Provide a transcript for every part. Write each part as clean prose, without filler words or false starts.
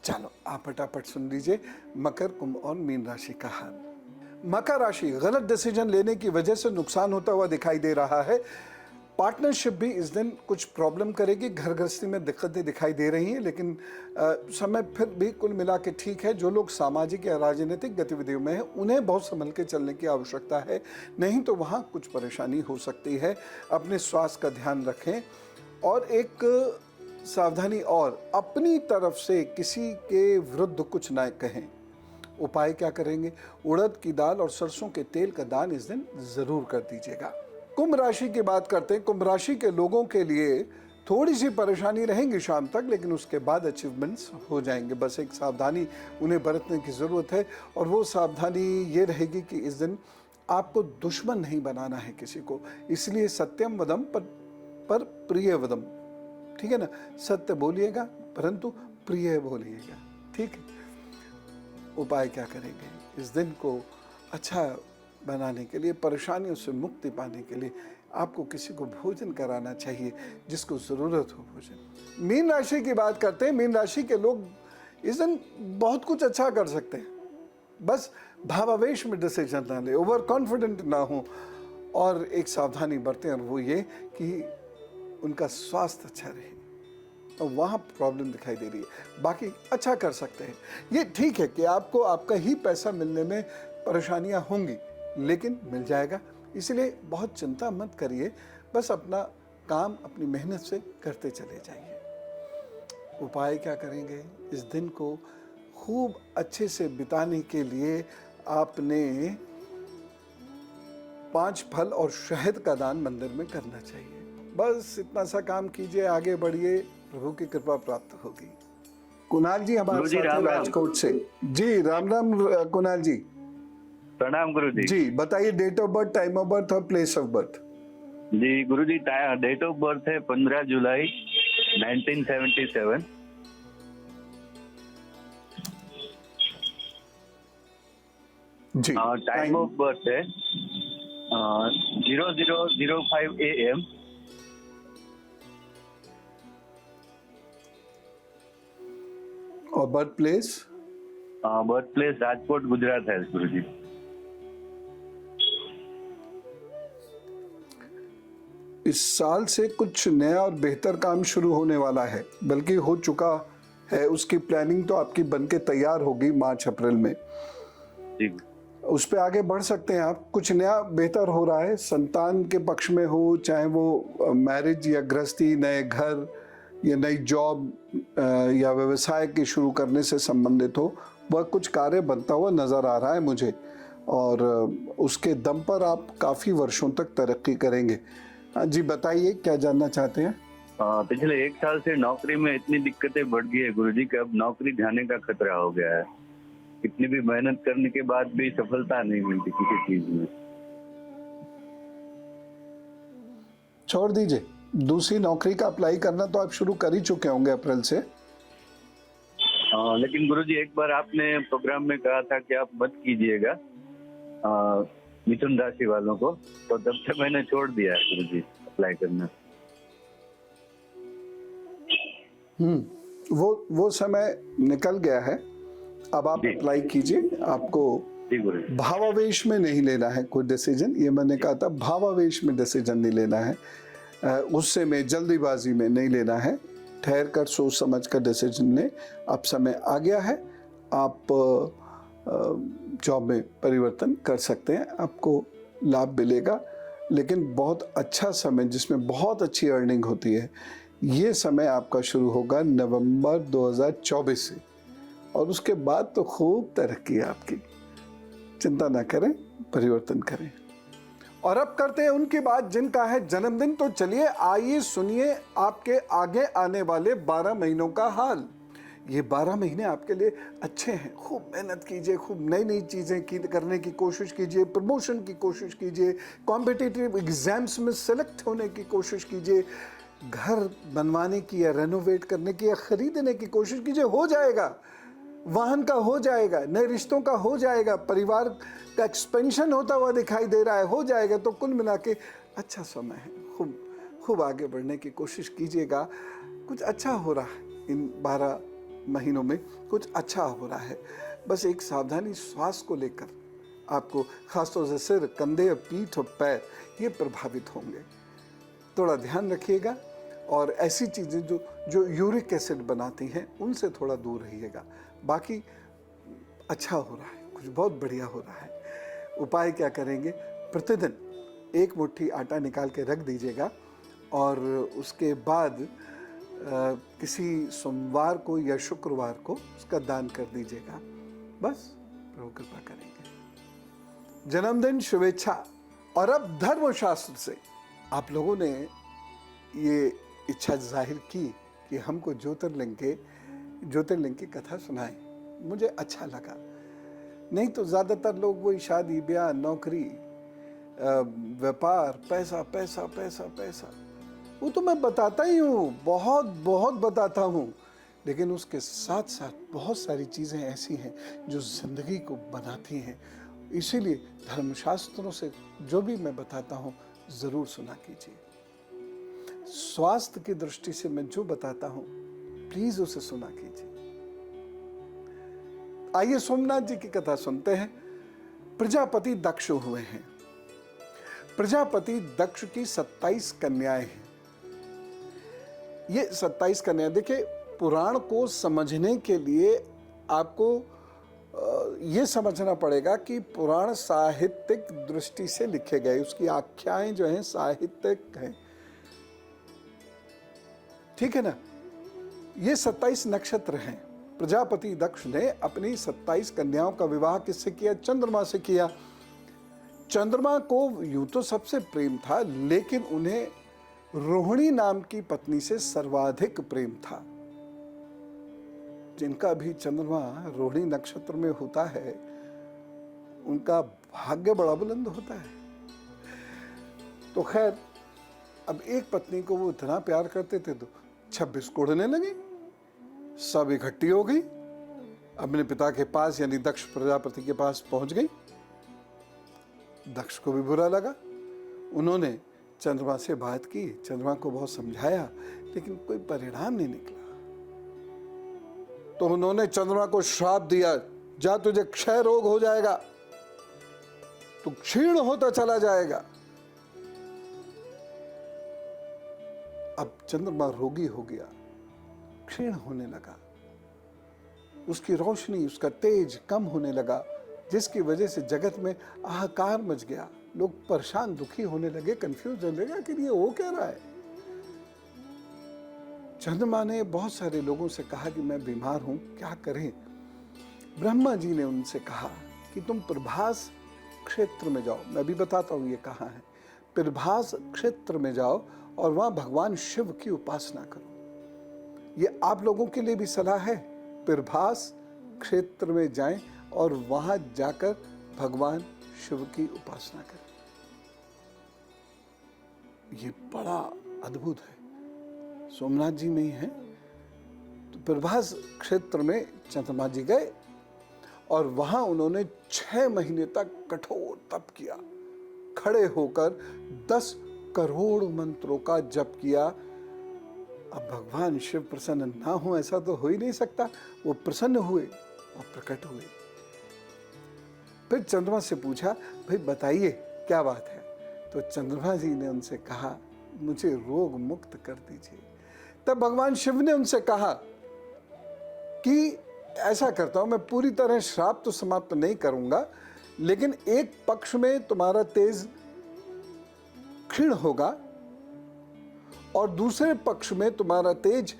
चलो आप फटाफट सुन लीजिए मकर, कुंभ और मीन राशि का हाल। मकर राशि, गलत डिसीजन लेने की वजह से नुकसान होता हुआ दिखाई दे रहा है। पार्टनरशिप भी इस दिन कुछ प्रॉब्लम करेगी, घर गृहस्थी में दिक्कतें दिखाई दे रही हैं, लेकिन समय फिर भी कुल मिला के ठीक है। जो लोग सामाजिक या राजनीतिक गतिविधियों में हैं उन्हें बहुत संभल के चलने की आवश्यकता है, नहीं तो वहाँ कुछ परेशानी हो सकती है। अपने स्वास्थ्य का ध्यान रखें और एक सावधानी, और अपनी तरफ से किसी के विरुद्ध कुछ ना कहें। उपाय क्या करेंगे? उड़द की दाल और सरसों के तेल का दान इस दिन जरूर कर दीजिएगा। कुंभ राशि की बात करते हैं। कुंभ राशि के लोगों के लिए थोड़ी सी परेशानी रहेंगी शाम तक, लेकिन उसके बाद अचीवमेंट्स हो जाएंगे। बस एक सावधानी उन्हें बरतने की ज़रूरत है, और वो सावधानी ये रहेगी कि इस दिन आपको दुश्मन नहीं बनाना है किसी को। इसलिए सत्यम वदम पर प्रिय वदम, ठीक है ना? सत्य बोलिएगा परंतु प्रिय बोलिएगा, ठीक है? उपाय क्या करेंगे? इस दिन को अच्छा बनाने के लिए, परेशानियों से मुक्ति पाने के लिए आपको किसी को भोजन कराना चाहिए जिसको ज़रूरत हो भोजन। मीन राशि की बात करते हैं। मीन राशि के लोग इस दिन बहुत कुछ अच्छा कर सकते हैं, बस भावावेश में डिसीजन ना ले, ओवर कॉन्फिडेंट ना हो, और एक सावधानी बरतें, और वो ये कि उनका स्वास्थ्य अच्छा रहे। और वहाँ प्रॉब्लम दिखाई दे रही है, बाकी अच्छा कर सकते हैं। ये ठीक है कि आपको आपका ही पैसा मिलने में परेशानियाँ होंगी, लेकिन मिल जाएगा, इसलिए बहुत चिंता मत करिए। बस अपना काम अपनी मेहनत से करते चले जाइए। उपाय क्या करेंगे? इस दिन को खूब अच्छे से बिताने के लिए आपने 5 फल और शहद का दान मंदिर में करना चाहिए। बस इतना सा काम कीजिए, आगे बढ़िए, प्रभु की कृपा प्राप्त होगी। कुणाल जी हमारे साथ हैं राजकोट से। जी राम राम कुणाल जी। प्रणाम गुरु जी। जी बताइए, date of birth, time of birth और प्लेस ऑफ बर्थ। जी guru ji, date of birth है 15 जुलाई 1977। जी टाइम ऑफ बर्थ है 0005 AM। और birth place? Birth place Rajkot Gujarat है गुरु जी। इस साल से कुछ नया और बेहतर काम शुरू होने वाला है, बल्कि हो चुका है। उसकी प्लानिंग तो आपकी बनके तैयार होगी मार्च अप्रैल में। जी, उस पे आगे बढ़ सकते हैं आप। कुछ नया बेहतर हो रहा है, संतान के पक्ष में हो, चाहे वो मैरिज या गृहस्थी, नए घर या नई जॉब या व्यवसाय के शुरू करने से संबंधित हो, वह कुछ कार्य बनता हुआ नज़र आ रहा है मुझे, और उसके दम पर आप काफ़ी वर्षों तक तरक्की करेंगे। जी बताइए, क्या जानना चाहते हैं? पिछले 1 साल से नौकरी में इतनी दिक्कतें बढ़ गई है गुरु जी कि अब नौकरी जाने का खतरा हो गया है। कितनी भी मेहनत करने के बाद भी सफलता नहीं मिलती किसी चीज में। छोड़ दीजिए, दूसरी नौकरी का अप्लाई करना तो आप शुरू कर ही चुके होंगे अप्रैल से। लेकिन गुरुजी, एक बार आपने प्रोग्राम में कहा था कि आप मत कीजिएगा मिथुन राशि वालों को, तो तब से मैंने छोड़ दिया है गुरुजी अप्लाई करना। वो समय निकल गया है, अब आप अप्लाई कीजिए। आपको भावावेश में नहीं लेना है कोई डिसीजन, ये मैंने कहा था, भावावेश में डिसीजन नहीं लेना है, गुस्से में, जल्दीबाजी में नहीं लेना है। ठहर कर सोच समझ कर डिसीजन लें। अब समय आ गया है, आप जॉब में परिवर्तन कर सकते हैं, आपको लाभ मिलेगा। लेकिन बहुत अच्छा समय जिसमें बहुत अच्छी अर्निंग होती है, ये समय आपका शुरू होगा नवंबर 2024 से, और उसके बाद तो खूब तरक्की है आपकी। चिंता ना करें, परिवर्तन करें। और अब करते हैं उनकी बात जिनका है जन्मदिन। तो चलिए आइए सुनिए आपके आगे आने वाले 12 महीनों का हाल। ये 12 महीने आपके लिए अच्छे हैं। खूब मेहनत कीजिए, खूब नई नई चीज़ें करने की कोशिश कीजिए, प्रमोशन की कोशिश कीजिए, कॉम्पिटिटिव एग्जाम्स में सेलेक्ट होने की कोशिश कीजिए, घर बनवाने की या रेनोवेट करने की या ख़रीदने की कोशिश कीजिए, हो जाएगा। वाहन का हो जाएगा, नए रिश्तों का हो जाएगा, परिवार का एक्सपेंशन होता हुआ दिखाई दे रहा है, हो जाएगा। तो कुल मिला के अच्छा समय है, खूब आगे बढ़ने की कोशिश कीजिएगा। कुछ अच्छा हो रहा है इन 12 महीनों में कुछ अच्छा हो रहा है। बस एक सावधानी श्वास को लेकर आपको, खासतौर से सिर, कंधे, पीठ और पैर ये प्रभावित होंगे। थोड़ा ध्यान रखिएगा और ऐसी चीज़ें जो यूरिक एसिड बनाती हैं उनसे थोड़ा दूर रहिएगा। बाकी अच्छा हो रहा है, कुछ बहुत बढ़िया हो रहा है। उपाय क्या करेंगे? प्रतिदिन 1 मुट्ठी आटा निकाल के रख दीजिएगा और उसके बाद किसी सोमवार को या शुक्रवार को उसका दान कर दीजिएगा। बस प्रभु कृपा करेंगे। जन्मदिन शुभेच्छा। और अब धर्मशास्त्र से आप लोगों ने ये इच्छा जाहिर की कि हमको ज्योतिर्लिंग की कथा सुनाएं। मुझे अच्छा लगा। नहीं तो ज़्यादातर लोग वही शादी, ब्याह, नौकरी, व्यापार, पैसा पैसा पैसा पैसा, वो तो मैं बताता ही हूँ, बहुत बहुत बताता हूँ, लेकिन उसके साथ साथ बहुत सारी चीज़ें ऐसी हैं जो ज़िंदगी को बनाती हैं। इसीलिए धर्मशास्त्रों से जो भी मैं बताता हूँ ज़रूर सुना कीजिए। स्वास्थ्य की दृष्टि से मैं जो बताता हूँ प्लीज़ उसे सुना कीजिए। आइए सोमनाथ जी की कथा सुनते हैं। प्रजापति दक्ष हुए हैं। प्रजापति दक्ष की 27 कन्याएं हैं। ये 27 कन्याएं, देखिए पुराण को समझने के लिए आपको ये समझना पड़ेगा कि पुराण साहित्यिक दृष्टि से लिखे गए, उसकी आख्याएं जो हैं साहित्यिक हैं, ठीक है ना। ये 27 नक्षत्र हैं। प्रजापति दक्ष ने अपनी 27 कन्याओं का विवाह किससे किया? चंद्रमा से किया। चंद्रमा को यूं तो सबसे प्रेम था, लेकिन उन्हें रोहिणी नाम की पत्नी से सर्वाधिक प्रेम था। जिनका भी चंद्रमा रोहिणी नक्षत्र में होता है उनका भाग्य बड़ा बुलंद होता है। तो खैर, अब एक पत्नी को वो इतना प्यार करते थे तो 26 कोड़ने लगे, सब इकट्ठी हो गई, अपने पिता के पास यानी दक्ष प्रजापति के पास पहुंच गई। दक्ष को भी बुरा लगा। उन्होंने चंद्रमा से बात की, चंद्रमा को बहुत समझाया, लेकिन कोई परिणाम नहीं निकला। तो उन्होंने चंद्रमा को श्राप दिया, जा तुझे क्षय रोग हो जाएगा, तू क्षीण होता चला जाएगा। अब चंद्रमा रोगी हो गया, क्षीण होने लगा, उसकी रोशनी, उसका तेज कम होने लगा, जिसकी वजह से जगत में हाहाकार मच गया। लोग परेशान, दुखी होने लगे, कंफ्यूज होने लगे कि ये हो क्या रहा है। चंद्रमा ने बहुत सारे लोगों से कहा कि मैं बीमार हूं, क्या करें। ब्रह्मा जी ने उनसे कहा कि तुम प्रभास क्षेत्र में जाओ। मैं भी बताता हूं ये कहाँ है। प्रभास क्षेत्र में जाओ और वहां भगवान शिव की उपासना करो। ये आप लोगों के लिए भी सलाह है। प्रभास क्षेत्र में जाएं और वहां जाकर भगवान शिव की उपासना करें। ये बड़ा अद्भुत है, सोमनाथ जी में ही है। तो प्रभास क्षेत्र में चंद्रमा जी गए और वहां उन्होंने 6 महीने तक कठोर तप किया। खड़े होकर 10 करोड़ मंत्रों का जप किया। अब भगवान शिव प्रसन्न ना हो ऐसा तो हो ही नहीं सकता। वो प्रसन्न हुए और प्रकट हुए। फिर चंद्रमा से पूछा, भाई बताइए क्या बात है। तो चंद्रमा जी ने उनसे कहा, मुझे रोग मुक्त कर दीजिए। तब भगवान शिव ने उनसे कहा कि ऐसा करता हूं, मैं पूरी तरह श्राप तो समाप्त नहीं करूंगा, लेकिन एक पक्ष में तुम्हारा तेज क्षीण होगा और दूसरे पक्ष में तुम्हारा तेज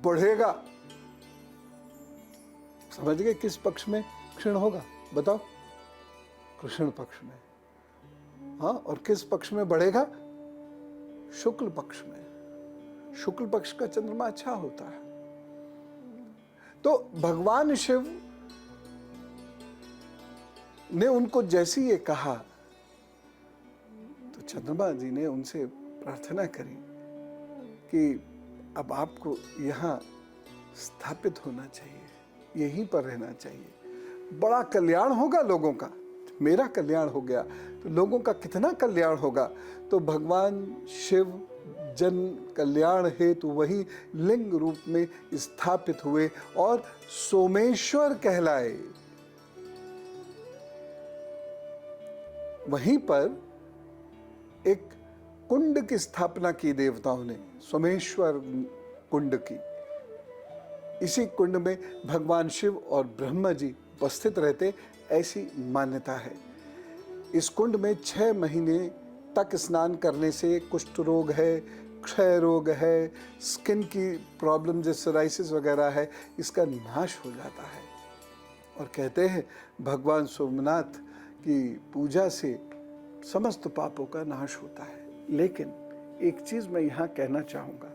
बढ़ेगा। समझ गए किस पक्ष में क्षीण होगा? बताओ। कृष्ण पक्ष में। हाँ, और किस पक्ष में बढ़ेगा? शुक्ल पक्ष में। शुक्ल पक्ष का चंद्रमा अच्छा होता है। तो भगवान शिव ने उनको जैसे ये कहा तो चंद्रमा जी ने उनसे प्रार्थना करी कि अब आपको यहाँ स्थापित होना चाहिए, यहीं पर रहना चाहिए। बड़ा कल्याण होगा लोगों का। मेरा कल्याण हो गया तो लोगों का कितना कल्याण होगा। तो भगवान शिव जन कल्याण हेतु वही लिंग रूप में स्थापित हुए और सोमेश्वर कहलाए। वहीं पर एक कुंड की स्थापना की देवताओं ने, सोमेश्वर कुंड की। इसी कुंड में भगवान शिव और ब्रह्मा जी उपस्थित रहते, ऐसी मान्यता है। इस कुंड में 6 महीने तक स्नान करने से कुष्ठ रोग है, क्षय रोग है, स्किन की प्रॉब्लम जैसे सोराइसिस वगैरह है, इसका नाश हो जाता है। और कहते हैं भगवान सोमनाथ की पूजा से समस्त पापों का नाश होता है। लेकिन एक चीज मैं यहाँ कहना चाहूँगा,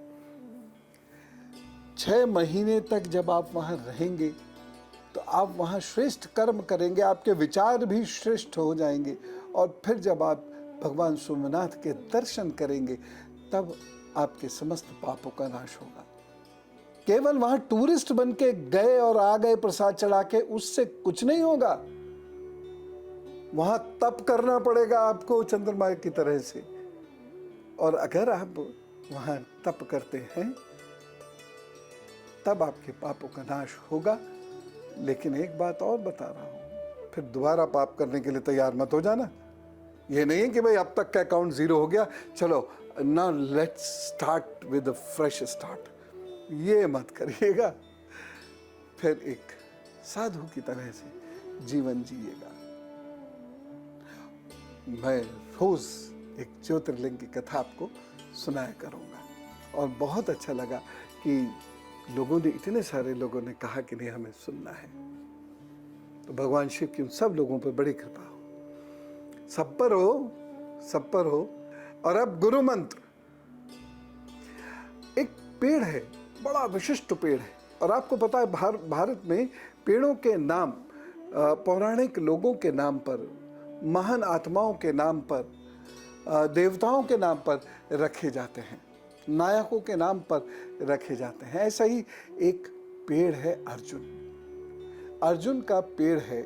6 महीने तक जब आप वहाँ रहेंगे तो आप वहाँ श्रेष्ठ कर्म करेंगे, आपके विचार भी श्रेष्ठ हो जाएंगे। और फिर जब आप भगवान सोमनाथ के दर्शन करेंगे तब आपके समस्त पापों का नाश होगा। केवल वहाँ टूरिस्ट बन के गए और आ गए प्रसाद चढ़ा के, उससे कुछ नहीं होगा। वहाँ तप करना पड़ेगा आपको चंद्रमा की तरह से। और अगर आप वहाँ तप करते हैं तब आपके पापों का नाश होगा। लेकिन एक बात और बता रहा हूं, फिर दोबारा पाप करने के लिए तैयार मत हो जाना। ये नहीं है कि भाई अब तक का अकाउंट 0 हो गया, चलो now let's start with a fresh start, ये मत करिएगा। फिर एक साधु की तरह से जीवन जिएगा। मैं रोज एक ज्योतिर्लिंग की कथा आपको सुनाया करूंगा। और बहुत अच्छा लगा कि लोगों ने, इतने सारे लोगों ने कहा कि नहीं हमें सुनना है। तो भगवान शिव की उन सब लोगों पर बड़ी कृपा हो, सब पर हो, सब पर हो। और अब गुरु मंत्र। एक पेड़ है, बड़ा विशिष्ट पेड़ है। और आपको पता है भारत में पेड़ों के नाम पौराणिक लोगों के नाम पर, महान आत्माओं के नाम पर, देवताओं के नाम पर रखे जाते हैं, नायकों के नाम पर रखे जाते हैं। ऐसा ही एक पेड़ है अर्जुन। अर्जुन का पेड़ है।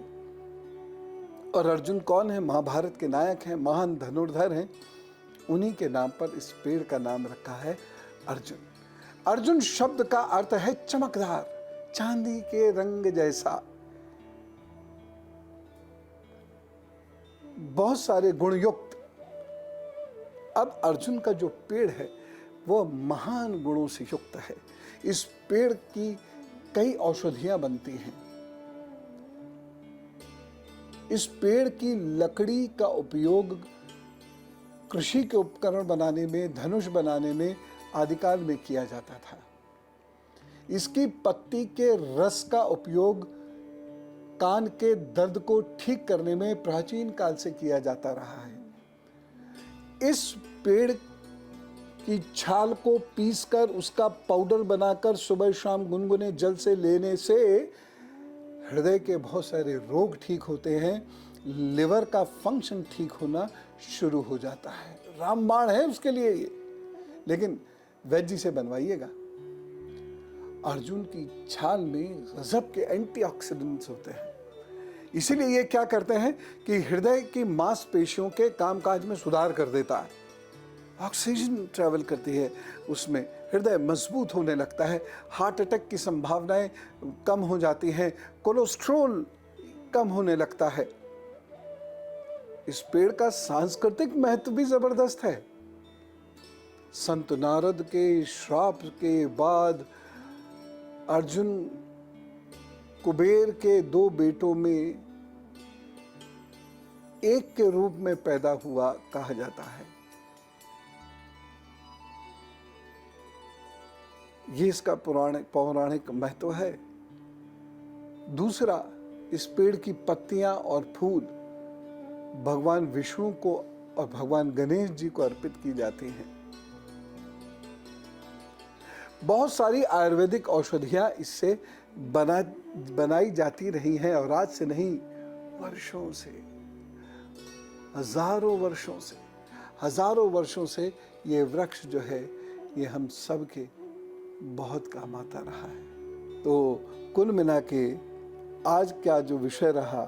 और अर्जुन कौन है? महाभारत के नायक हैं, महान धनुर्धर हैं। उन्हीं के नाम पर इस पेड़ का नाम रखा है अर्जुन। अर्जुन शब्द का अर्थ है चमकदार, चांदी के रंग जैसा। बहुत सारे गुणयुक्त। अब अर्जुन का जो पेड़ है वो महान गुणों से युक्त है। इस पेड़ की कई औषधियां बनती हैं। इस पेड़ की लकड़ी का उपयोग कृषि के उपकरण बनाने में, धनुष बनाने में आदिकाल में किया जाता था। इसकी पत्ती के रस का उपयोग कान के दर्द को ठीक करने में प्राचीन काल से किया जाता रहा है। इस पेड़ की छाल को पीसकर उसका पाउडर बनाकर सुबह शाम गुनगुने जल से लेने से हृदय के बहुत सारे रोग ठीक होते हैं, लिवर का फंक्शन ठीक होना शुरू हो जाता है। रामबाण है उसके लिए ये, लेकिन वैद्य से बनवाइएगा। अर्जुन की छाल में गजब के एंटीऑक्सीडेंट्स होते हैं। इसीलिए ये क्या करते हैं कि हृदय की मांसपेशियों के कामकाज में सुधार कर देता है। ऑक्सीजन ट्रैवल करती है उसमें, हृदय मजबूत होने लगता है, हार्ट अटैक की संभावनाएं कम हो जाती हैं, कोलेस्ट्रॉल कम होने लगता है। इस पेड़ का सांस्कृतिक महत्व भी जबरदस्त है। संत नारद के श्राप के बाद अर्जुन कुबेर के 2 बेटों में एक के रूप में पैदा हुआ कहा जाता है। ये इसका पौराणिक महत्व है। दूसरा, इस पेड़ की पत्तियां और फूल भगवान विष्णु को और भगवान गणेश जी को अर्पित की जाती हैं। बहुत सारी आयुर्वेदिक औषधियां इससे बनाई जाती रही हैं और आज से नहीं, वर्षों से, हजारों वर्षों से ये वृक्ष जो है ये हम सब के बहुत काम आता रहा है। तो कुल मिला के आज का जो विषय रहा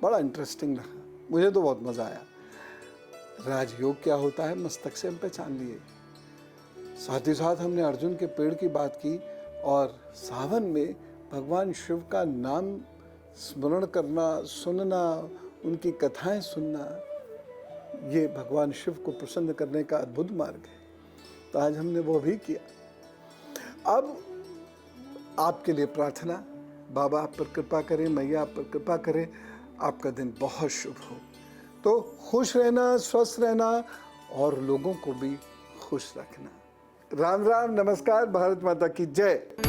बड़ा इंटरेस्टिंग रहा, मुझे तो बहुत मजा आया। राजयोग क्या होता है मस्तक से हम पहचान लिए, साथ ही साथ हमने अर्जुन के पेड़ की बात की और सावन में भगवान शिव का नाम स्मरण करना, सुनना, उनकी कथाएं सुनना, ये भगवान शिव को प्रसन्न करने का अद्भुत मार्ग है। तो आज हमने वो भी किया। अब आपके लिए प्रार्थना, बाबा आप पर कृपा करें, मैया आप पर कृपा करें, आपका दिन बहुत शुभ हो। तो खुश रहना, स्वस्थ रहना और लोगों को भी खुश रखना। राम राम, नमस्कार, भारत माता की जय।